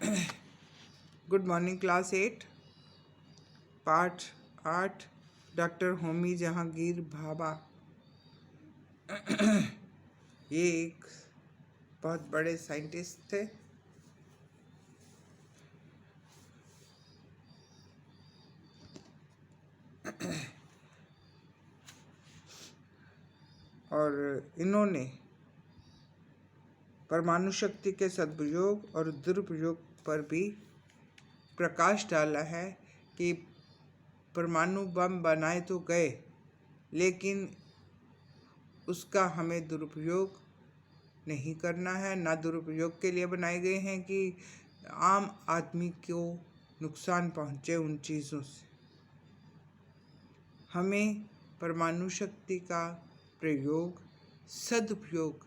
Good morning class 8 पाठ 8 doctor Homi Jahangir Bhabha. ये एक बहुत बड़े साइंटिस्ट थे। और इन्होंने परमाणु शक्ति के सदुपयोग और दुरुपयोग पर भी प्रकाश डाला है कि परमाणु बम बनाए तो गए, लेकिन उसका हमें दुरुपयोग नहीं करना है। ना दुरुपयोग के लिए बनाए गए हैं कि आम आदमी को नुकसान पहुंचे उन चीज़ों से। हमें परमाणु शक्ति का प्रयोग, सदुपयोग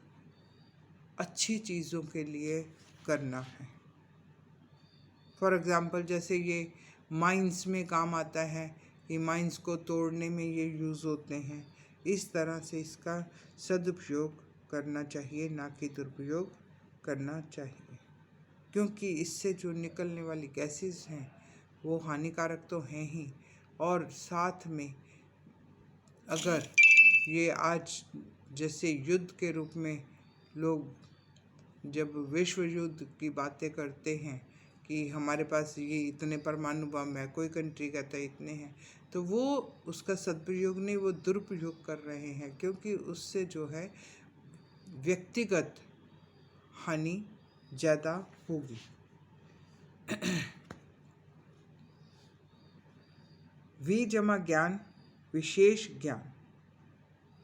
अच्छी चीज़ों के लिए करना है। फॉर एग्ज़ाम्पल, जैसे ये माइंस में काम आता है कि माइंस को तोड़ने में ये यूज़ होते हैं। इस तरह से इसका सदुपयोग करना चाहिए, ना कि दुरुपयोग करना चाहिए, क्योंकि इससे जो निकलने वाली गैसेस हैं वो हानिकारक तो हैं ही, और साथ में अगर ये आज जैसे युद्ध के रूप में लोग जब विश्व युद्ध की बातें करते हैं कि हमारे पास ये इतने परमाणु बम है, कोई कंट्री कहता है इतने हैं, तो वो उसका सदुपयोग नहीं, वो दुरुपयोग कर रहे हैं, क्योंकि उससे जो है व्यक्तिगत हानि ज़्यादा होगी। वी जमा ज्ञान, विशेष ज्ञान,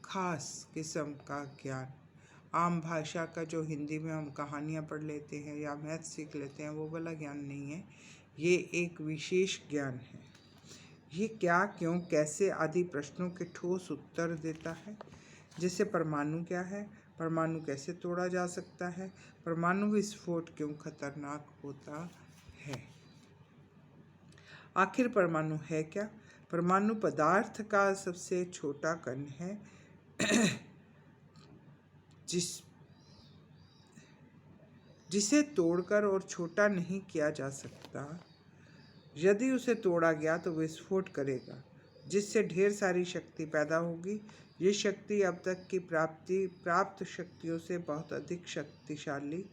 खास किस्म का ज्ञान। आम भाषा का जो हिंदी में हम कहानियाँ पढ़ लेते हैं या मैथ सीख लेते हैं, वो वाला ज्ञान नहीं है। ये एक विशेष ज्ञान है। ये क्या, क्यों, कैसे आदि प्रश्नों के ठोस उत्तर देता है। जैसे परमाणु क्या है, परमाणु कैसे तोड़ा जा सकता है, परमाणु विस्फोट क्यों खतरनाक होता है, आखिर परमाणु है क्या। परमाणु पदार्थ का सबसे छोटा कण है जिसे तोड़कर और छोटा नहीं किया जा सकता। यदि उसे तोड़ा गया तो विस्फोट करेगा, जिससे ढेर सारी शक्ति पैदा होगी। ये शक्ति अब तक की प्राप्त शक्तियों से बहुत अधिक शक्तिशाली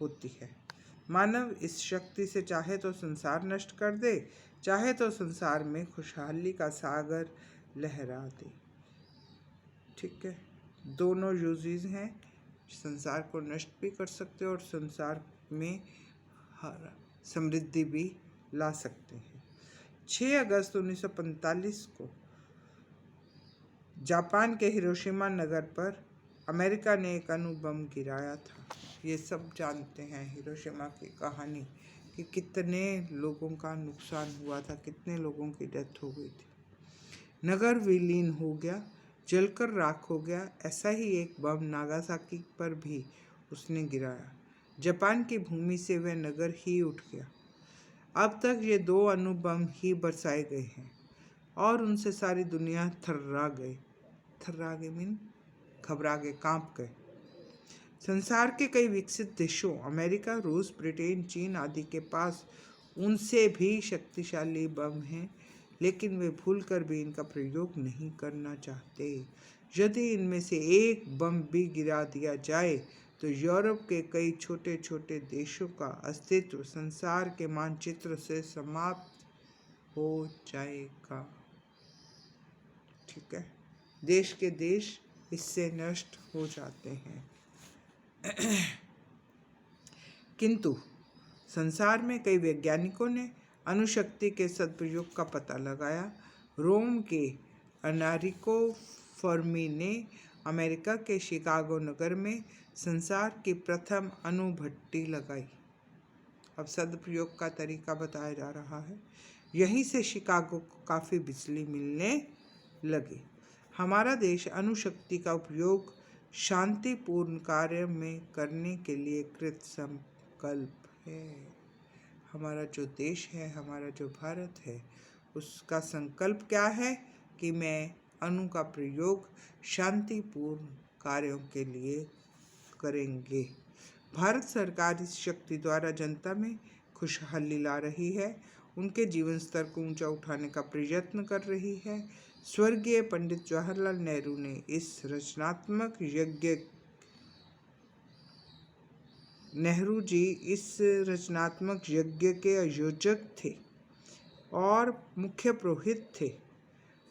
होती है। मानव इस शक्ति से चाहे तो संसार नष्ट कर दे, चाहे तो संसार में खुशहाली का सागर लहरा दे। ठीक है, दोनों यूजेस हैं। संसार को नष्ट भी कर सकते हैं और संसार में समृद्धि भी ला सकते हैं। 6 अगस्त 1945 को जापान के हिरोशिमा नगर पर अमेरिका ने एक अणु बम गिराया था। ये सब जानते हैं हिरोशिमा की कहानी कि कितने लोगों का नुकसान हुआ था, कितने लोगों की डेथ हो गई थी। नगर विलीन हो गया, जलकर राख हो गया। ऐसा ही एक बम नागासाकी पर भी उसने गिराया। जापान की भूमि से वह नगर ही उठ गया। अब तक ये 2 अणु बम ही बरसाए गए हैं और उनसे सारी दुनिया थर्रा गए मीन घबरा गए, कांप गए। संसार के कई विकसित देशों अमेरिका, रूस, ब्रिटेन, चीन आदि के पास उनसे भी शक्तिशाली बम हैं, लेकिन वे भूलकर भी इनका प्रयोग नहीं करना चाहते। यदि इनमें से एक बम भी गिरा दिया जाए तो यूरोप के कई छोटे छोटे देशों का अस्तित्व संसार के मानचित्र से समाप्त हो जाएगा। ठीक है, देश के देश इससे नष्ट हो जाते हैं। किंतु संसार में कई वैज्ञानिकों ने अणुशक्ति के सदुपयोग का पता लगाया। रोम के एनरिको फर्मी ने अमेरिका के शिकागो नगर में संसार की प्रथम अणु भट्टी लगाई। अब सदुपयोग का तरीका बताया जा रहा है। यहीं से शिकागो को काफ़ी बिजली मिलने लगी। हमारा देश अणुशक्ति का उपयोग शांतिपूर्ण कार्य में करने के लिए कृत संकल्प है। हमारा जो देश है, हमारा जो भारत है, उसका संकल्प क्या है कि मैं अणु का प्रयोग शांतिपूर्ण कार्यों के लिए करेंगे। भारत सरकार इस शक्ति द्वारा जनता में खुशहाली ला रही है, उनके जीवन स्तर को ऊंचा उठाने का प्रयत्न कर रही है। स्वर्गीय पंडित जवाहरलाल नेहरू ने नेहरू जी इस रचनात्मक यज्ञ के आयोजक थे और मुख्य पुरोहित थे।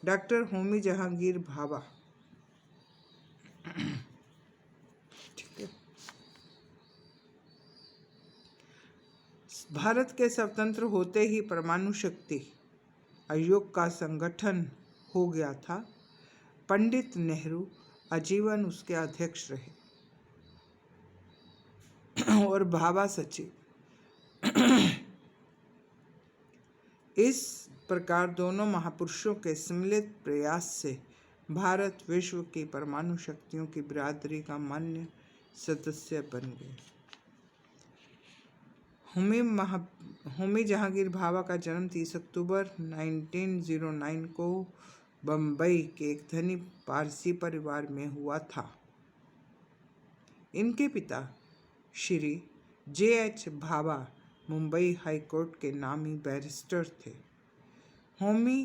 डॉक्टर होमी जहांगीर भाभा, ठीक है, भारत के स्वतंत्र होते ही परमाणु शक्ति आयोग का संगठन हो गया था। पंडित नेहरू आजीवन उसके अध्यक्ष रहे और भाभा सचिव। इस प्रकार दोनों महापुरुषों के सम्मिलित प्रयास से भारत विश्व की परमाणु शक्तियों की बिरादरी का मान्य सदस्य बन गए। होमी जहांगीर भाभा का जन्म 30 अक्टूबर 1909 को बम्बई के एक धनी पारसी परिवार में हुआ था। इनके पिता Shri J.H. Bhabha Mumbai high court के नामी बैरिस्टर थे। होमी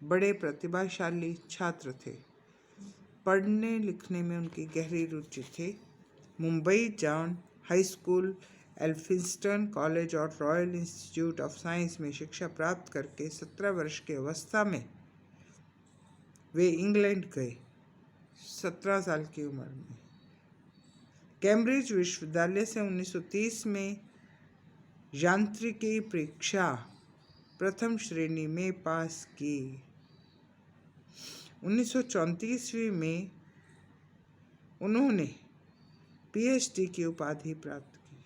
बड़े प्रतिभाशाली छात्र थे। पढ़ने लिखने में उनकी गहरी रुचि थी। Mumbai John high school, Elphinstone college और रॉयल इंस्टीट्यूट ऑफ साइंस में शिक्षा प्राप्त करके 17 वर्ष की अवस्था में वे इंग्लैंड गए। 17 साल की उम्र में कैम्ब्रिज विश्वविद्यालय से 1930 में यांत्रिकी परीक्षा प्रथम श्रेणी में पास की। 1934 में उन्होंने PhD की उपाधि प्राप्त की।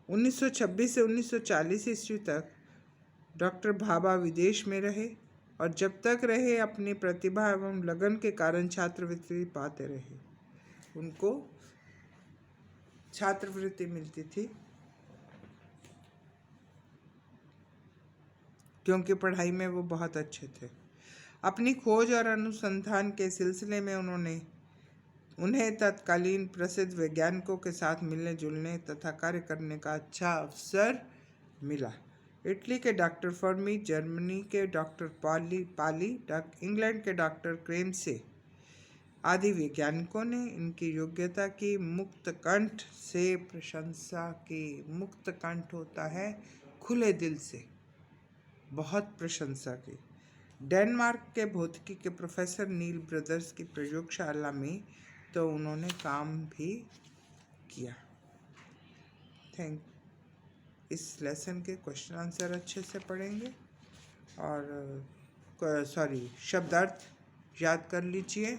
1926 से 1940 ईस्वी तक डॉक्टर भाभा विदेश में रहे और जब तक रहे अपनी प्रतिभा एवं लगन के कारण छात्रवृत्ति पाते रहे। उनको छात्रवृत्ति मिलती थी क्योंकि पढ़ाई में वो बहुत अच्छे थे। अपनी खोज और अनुसंधान के सिलसिले में उन्हें तत्कालीन प्रसिद्ध वैज्ञानिकों के साथ मिलने जुलने तथा कार्य करने का अच्छा अवसर मिला। इटली के डॉक्टर फर्मी, जर्मनी के डॉक्टर पाली, इंग्लैंड के डॉक्टर क्रेमसे आदि वैज्ञानिकों ने इनकी योग्यता की मुक्तकंठ से प्रशंसा की। मुक्तकंठ होता है खुले दिल से, बहुत प्रशंसा की। डेनमार्क के भौतिकी के प्रोफेसर नील ब्रदर्स की प्रयोगशाला में तो उन्होंने काम भी किया। इस लेसन के क्वेश्चन आंसर अच्छे से पढ़ेंगे और शब्दार्थ याद कर लीजिए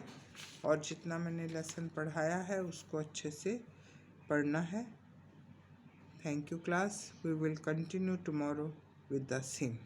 और जितना मैंने लेसन पढ़ाया है उसको अच्छे से पढ़ना है। Thank you class. We will continue tomorrow with the same.